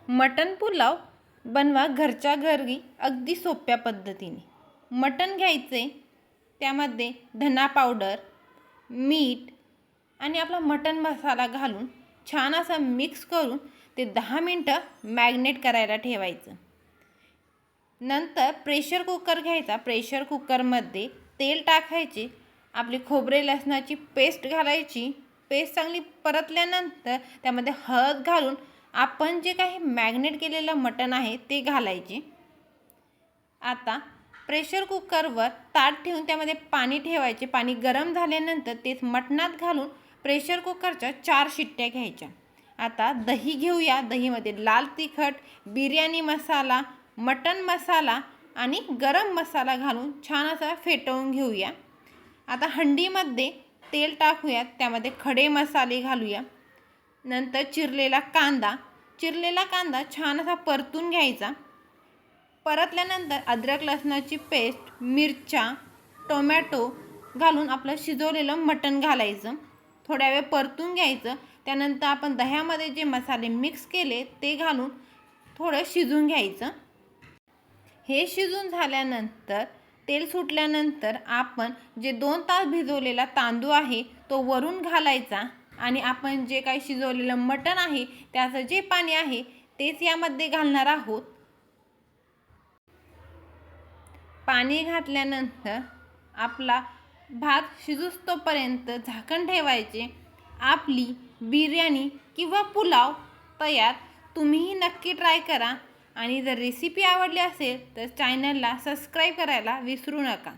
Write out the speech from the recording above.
मटण पुलाव बनवा घरच्या घरी अगदी सोप्या पद्धतीने। मटण घ्यायचे, त्यामध्ये धना पावडर, मीठ आणि आपला मटण मसाला घालून छान असं मिक्स करून ते 10 मिनिटं मॅग्नेट करायला ठेवायचं। नंतर प्रेशर कुकर घ्यायचा। प्रेशर कुकरमध्ये तेल टाकायचे, आपली खोबरे लसणाची पेस्ट घालायची। पेस्ट चांगली परतल्यानंतर त्यामध्ये हळद घालून आपण जे काही मॅग्नेट केलेलं मटण आहे ते घालायचे। आता प्रेशर कुकरवर ताट ठेवून त्यामध्ये पाणी ठेवायचे। पाणी गरम झाल्यानंतर तेच मटणात घालून प्रेशर कुकरच्या 4 शिट्ट्या घ्यायच्या। आता दही घेऊया। दहीमध्ये लाल तिखट, बिर्याणी मसाला, मटण मसाला आणि गरम मसाला घालून छान असा फेटवून घेऊया। आता हंडीमध्ये तेल टाकूया, त्यामध्ये खडे मसाले घालूया। नंतर चिरलेला कांदा छान असा परतून घ्यायचा। परतल्यानंतर अद्रक लसणाची पेस्ट, मिरच्या, टोमॅटो घालून आपलं शिजवलेलं मटण घालायचं। थोड्या वेळ परतून घ्यायचं। त्यानंतर आपण दह्यामध्ये जे मसाले मिक्स केले ते घालून थोडं शिजून घ्यायचं। हे शिजून झाल्यानंतर तेल सुटल्यानंतर आपण जे 2 तास भिजवलेला तांदूळ आहे तो वरून घालायचा आणि आपण जे काही शिजवलेलं मटण आहे त्याचं जे पाणी आहे तेच यामध्ये घालणार आहोत। पाणी घातल्यानंतर आपला भात शिजूस्तोपर्यंत झाकण ठेवायचे। आपली बिर्याणी किंवा पुलाव तयार। तुम्हीही नक्की ट्राय करा आणि जर रेसिपी आवडली असेल तर चॅनलला सबस्क्राईब करायला विसरू नका।